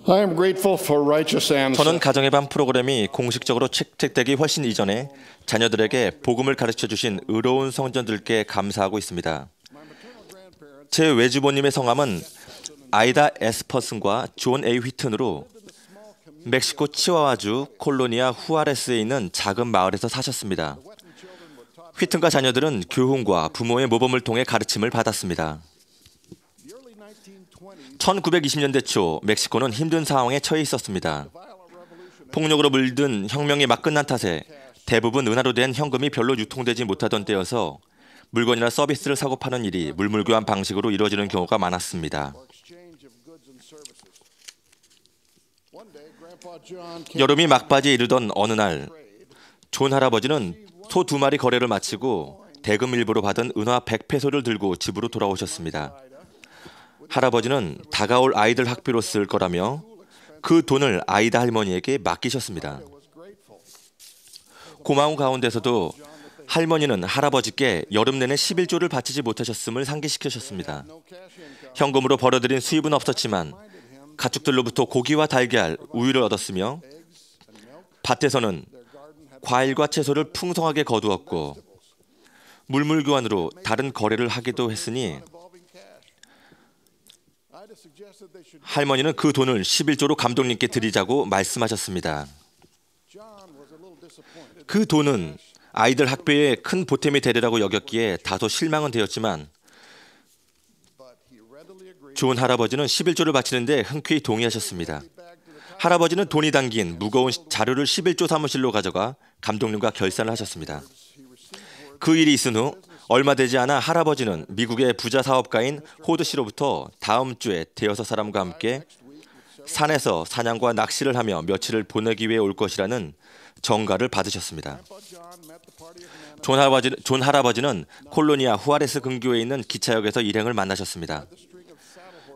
I am grateful for righteous 저는 ancestors. 가정의 밤 프로그램이 공식적으로 채택되기 훨씬 이전에 자녀들에게 복음을 가르쳐 주신 의로운 성전들께 감사하고 있습니다. 제 외주부님의 성함은 아이다 에스퍼슨과 존 A. 휘튼으로 멕시코 치와와주 콜로니아 후아레스에 있는 작은 마을에서 사셨습니다. 휘튼과 자녀들은 교훈과 부모의 모범을 통해 가르침을 받았습니다. 1920년대 초 멕시코는 힘든 상황에 처해 있었습니다. 폭력으로 물든 혁명이 막 끝난 탓에 대부분 은화로 된 현금이 별로 유통되지 못하던 때여서 물건이나 서비스를 사고 파는 일이 물물교환 방식으로 이루어지는 경우가 많았습니다. 여름이 막바지에 이르던 어느 날, 존 할아버지는 소 2마리 거래를 마치고 대금 일부로 받은 은화 100페소를 들고 집으로 돌아오셨습니다. 할아버지는 다가올 아이들 학비로 쓸 거라며 그 돈을 아이다 할머니에게 맡기셨습니다. 고마운 가운데서도 할머니는 할아버지께 여름 내내 11조를 바치지 못하셨음을 상기시키셨습니다. 현금으로 벌어들인 수입은 없었지만 가축들로부터 고기와 달걀, 우유를 얻었으며 밭에서는 과일과 채소를 풍성하게 거두었고 물물교환으로 다른 거래를 하기도 했으니 할머니는 그 돈을 11조로 감독님께 드리자고 말씀하셨습니다. 그 돈은 아이들 학비에 큰 보탬이 되리라고 여겼기에 다소 실망은 되었지만 존 할아버지는 11조를 바치는데 흔쾌히 동의하셨습니다. 할아버지는 돈이 담긴 무거운 자루를 11조 사무실로 가져가 감독님과 결산을 하셨습니다. 그 일이 있은 후 얼마 되지 않아 할아버지는 미국의 부자 사업가인 호드 씨로부터 다음 주에 대여섯 사람과 함께 산에서 사냥과 낚시를 하며 며칠을 보내기 위해 올 것이라는 정가를 받으셨습니다. 존 할아버지는 콜로니아 후아레스 근교에 있는 기차역에서 일행을 만나셨습니다.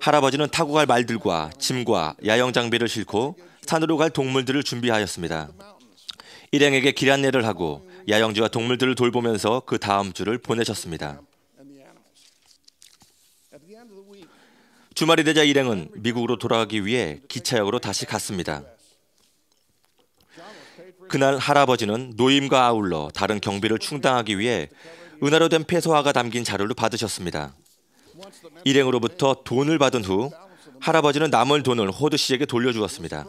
할아버지는 타고 갈 말들과 짐과 야영 장비를 싣고 산으로 갈 동물들을 준비하였습니다. 일행에게 길 안내를 하고 야영지와 동물들을 돌보면서 그 다음 주를 보내셨습니다. 주말이 되자 일행은 미국으로 돌아가기 위해 기차역으로 다시 갔습니다. 그날 할아버지는 노임과 아울러 다른 경비를 충당하기 위해 은화로 된 페소화가 담긴 자료를 받으셨습니다. 일행으로부터 돈을 받은 후 할아버지는 남을 돈을 호드 씨에게 돌려주었습니다.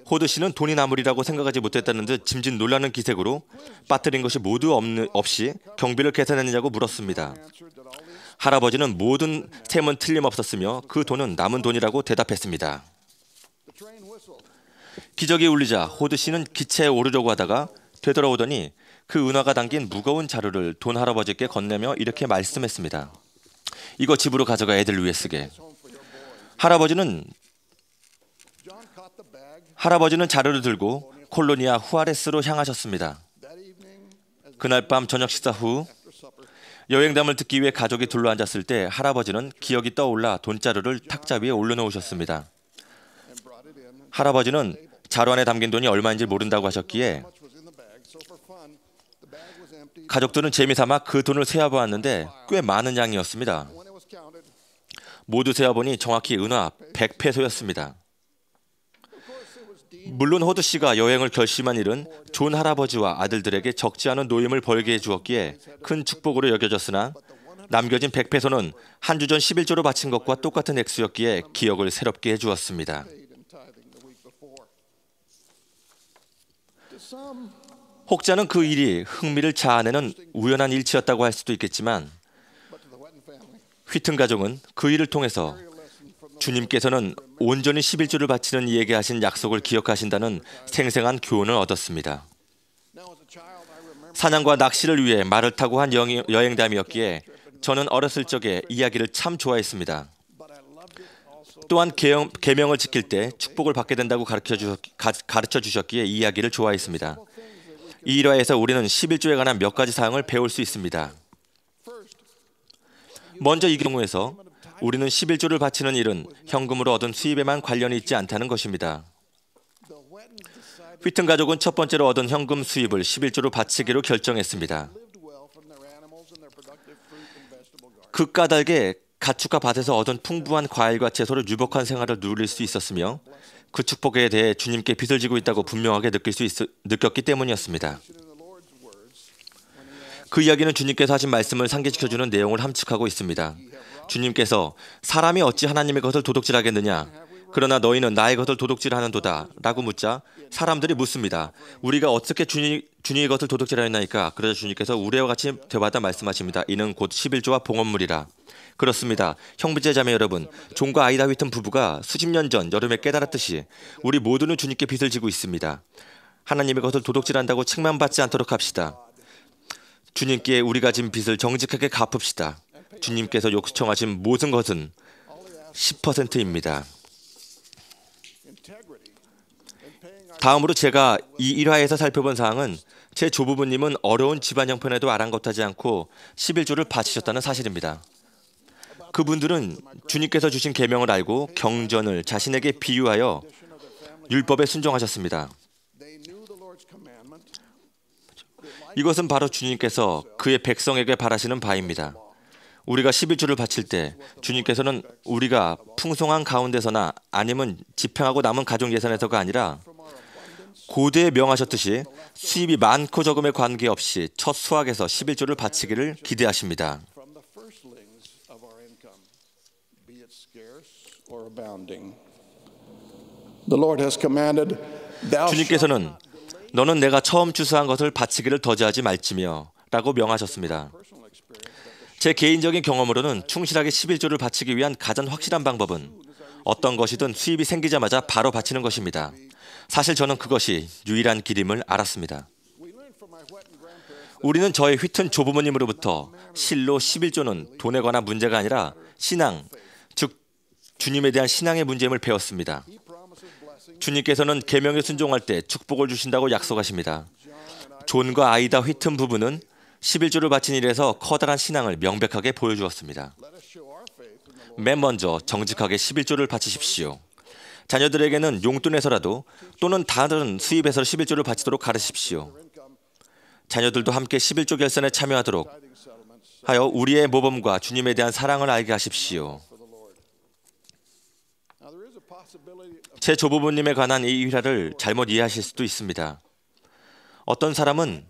호드 씨는 돈이 남으리라고 생각하지 못했다는 듯 짐짓 놀라는 기색으로 빠뜨린 것이 모두 없이 경비를 계산했느냐고 물었습니다. 할아버지는 모든 셈은 틀림없었으며 그 돈은 남은 돈이라고 대답했습니다. 기적이 울리자 호드 씨는 기차에 오르려고 하다가 되돌아오더니 그 은화가 담긴 무거운 자루를 돈 할아버지께 건네며 이렇게 말씀했습니다. 이거 집으로 가져가 애들 위해 쓰게. 할아버지는 자루를 들고 콜로니아 후아레스로 향하셨습니다. 그날 밤 저녁 식사 후 여행담을 듣기 위해 가족이 둘러앉았을 때 할아버지는 기억이 떠올라 돈자루를 탁자 위에 올려놓으셨습니다. 할아버지는 자루 안에 담긴 돈이 얼마인지 모른다고 하셨기에 가족들은 재미삼아 그 돈을 세어보았는데 꽤 많은 양이었습니다. 모두 세어보니 정확히 은화 100페소였습니다. 물론 호드 씨가 여행을 결심한 일은 존 할아버지와 아들들에게 적지 않은 노임을 벌게 해주었기에 큰 축복으로 여겨졌으나 남겨진 100페소는 한 주 전 11조로 바친 것과 똑같은 액수였기에 기억을 새롭게 해주었습니다. 혹자는 그 일이 흥미를 자아내는 우연한 일치였다고 할 수도 있겠지만 휘튼 가족은 그 일을 통해서 주님께서는 온전히 11조를 바치는 이에게 하신 약속을 기억하신다는 생생한 교훈을 얻었습니다. 사냥과 낚시를 위해 말을 타고 한 여행담이었기에 저는 어렸을 적에 이야기를 참 좋아했습니다. 또한 계명을 지킬 때 축복을 받게 된다고 가르쳐 주셨기에 이 이야기를 좋아했습니다. 이 일화에서 우리는 11조에 관한 몇 가지 사항을 배울 수 있습니다. 먼저 이 경우에서 우리는 11조를 바치는 일은 현금으로 얻은 수입에만 관련이 있지 않다는 것입니다. 휘튼 가족은 첫 번째로 얻은 현금 수입을 11조로 바치기로 결정했습니다. 그 까닭에 가축과 밭에서 얻은 풍부한 과일과 채소로 유복한 생활을 누릴 수 있었으며 그 축복에 대해 주님께 빚을 지고 있다고 분명하게 느꼈기 때문이었습니다. 그 이야기는 주님께서 하신 말씀을 상기시켜주는 내용을 함축하고 있습니다. 주님께서 사람이 어찌 하나님의 것을 도둑질하겠느냐? 그러나 너희는 나의 것을 도둑질하는도다 라고 묻자 사람들이 묻습니다. 우리가 어떻게 주님의 것을 도둑질하였나이까? 그러자 주님께서 우리와 같이 대화하다 말씀하십니다. 이는 곧 11조와 봉헌물이라. 그렇습니다. 형제 자매 여러분, 존과 아이다 휘튼 부부가 수십 년 전 여름에 깨달았듯이 우리 모두는 주님께 빚을 지고 있습니다. 하나님의 것을 도둑질한다고 책망받지 않도록 합시다. 주님께 우리가 진 빚을 정직하게 갚읍시다. 주님께서 요청하신 모든 것은 10%입니다. 다음으로 제가 이 일화에서 살펴본 사항은 제 조부모님은 어려운 집안 형편에도 아랑곳하지 않고 11조를 바치셨다는 사실입니다. 그분들은 주님께서 주신 계명을 알고 경전을 자신에게 비유하여 율법에 순종하셨습니다. 이것은 바로 주님께서 그의 백성에게 바라시는 바입니다. 우리가 11조를 바칠 때 주님께서는 우리가 풍성한 가운데서나 아니면 지평하고 남은 가족 예산에서가 아니라 고대에 명하셨듯이 수입이 많고 적음에 관계없이 첫 수확에서 11조를 바치기를 기대하십니다. 주님께서는 너는 내가 처음 추수한 것을 바치기를 더디하지 말지며 라고 명하셨습니다. 제 개인적인 경험으로는 충실하게 11조를 바치기 위한 가장 확실한 방법은 어떤 것이든 수입이 생기자마자 바로 바치는 것입니다. 사실 저는 그것이 유일한 길임을 알았습니다. 우리는 저의 휘튼 조부모님으로부터 실로 11조는 돈에 관한 문제가 아니라 신앙, 즉 주님에 대한 신앙의 문제임을 배웠습니다. 주님께서는 계명에 순종할 때 축복을 주신다고 약속하십니다. 존과 아이다 휘튼 부부는 11조를 바친 일에서 커다란 신앙을 명백하게 보여주었습니다. 맨 먼저 정직하게 11조를 바치십시오. 자녀들에게는 용돈에서라도 또는 다른 수입에서 11조를 바치도록 가르치십시오. 자녀들도 함께 11조 결산에 참여하도록 하여 우리의 모범과 주님에 대한 사랑을 알게 하십시오. 제 조부모님에 관한 이 일화를 잘못 이해하실 수도 있습니다. 어떤 사람은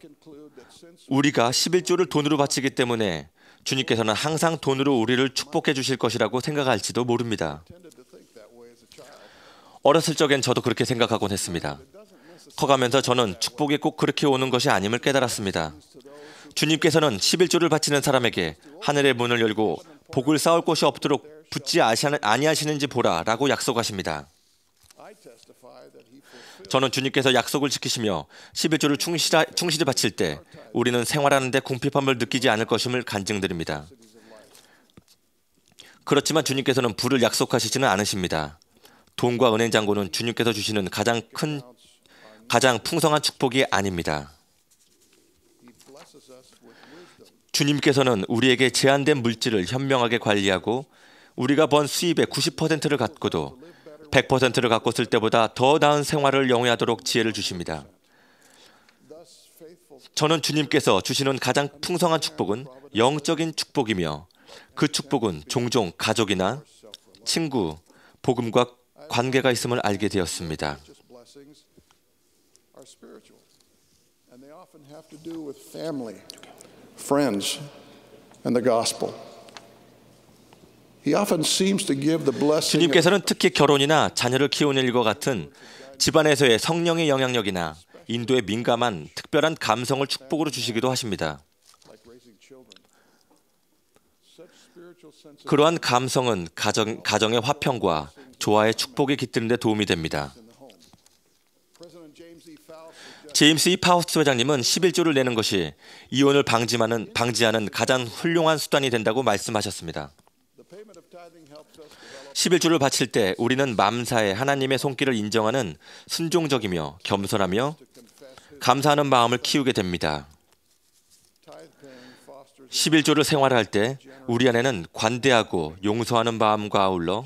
우리가 11조를 돈으로 바치기 때문에 주님께서는 항상 돈으로 우리를 축복해 주실 것이라고 생각할지도 모릅니다. 어렸을 적엔 저도 그렇게 생각하곤 했습니다. 커가면서 저는 축복이 꼭 그렇게 오는 것이 아님을 깨달았습니다. 주님께서는 11조를 바치는 사람에게 하늘의 문을 열고 복을 쌓을 곳이 없도록 붙지 아니하시는지 보라 라고 약속하십니다. 저는 주님께서 약속을 지키시며 11조를 충실히 바칠 때 우리는 생활하는 데 궁핍함을 느끼지 않을 것임을 간증드립니다. 그렇지만 주님께서는 부를 약속하시지는 않으십니다. 돈과 은행 잔고는 주님께서 주시는 가장 풍성한 축복이 아닙니다. 주님께서는 우리에게 제한된 물질을 현명하게 관리하고 우리가 번 수입의 90%를 갖고도 100%를 갖고 쓸 때보다 더 나은 생활을 영위하도록 지혜를 주십니다. 저는 주님께서 주시는 가장 풍성한 축복은 영적인 축복이며 그 축복은 종종 가족이나 친구, 복음과 관계가 있음을 알게 되었습니다. 주님께서는 특히 결혼이나 자녀를 키우는 일과 같은 집안에서의 성령의 영향력이나 인도에 민감한 특별한 감성을 축복으로 주시기도 하십니다. 그러한 감성은 가정의 화평과 조화의 축복에 깃드는 데 도움이 됩니다. 제임스 E. 파우스트 회장님은 11조를 내는 것이 이혼을 방지하는 가장 훌륭한 수단이 된다고 말씀하셨습니다. 11조를 바칠 때 우리는 맘사에 하나님의 손길을 인정하는 순종적이며 겸손하며 감사하는 마음을 키우게 됩니다. 11조를 생활할 때 우리 안에는 관대하고 용서하는 마음과 아울러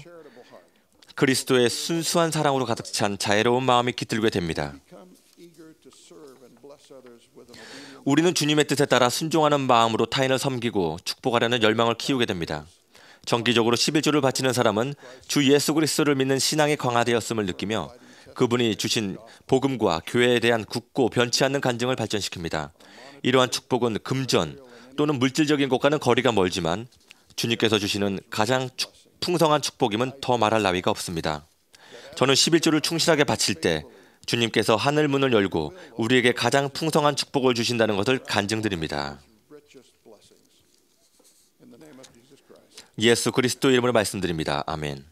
그리스도의 순수한 사랑으로 가득 찬 자애로운 마음이 깃들게 됩니다. 우리는 주님의 뜻에 따라 순종하는 마음으로 타인을 섬기고 축복하려는 열망을 키우게 됩니다. 정기적으로 11조를 바치는 사람은 주 예수 그리스도를 믿는 신앙이 강화되었음을 느끼며 그분이 주신 복음과 교회에 대한 굳고 변치 않는 간증을 발전시킵니다. 이러한 축복은 금전 또는 물질적인 것과는 거리가 멀지만 주님께서 주시는 가장 풍성한 축복임은 더 말할 나위가 없습니다. 저는 11조를 충실하게 바칠 때 주님께서 하늘 문을 열고 우리에게 가장 풍성한 축복을 주신다는 것을 간증드립니다. 예수 그리스도 이름으로 말씀드립니다. 아멘.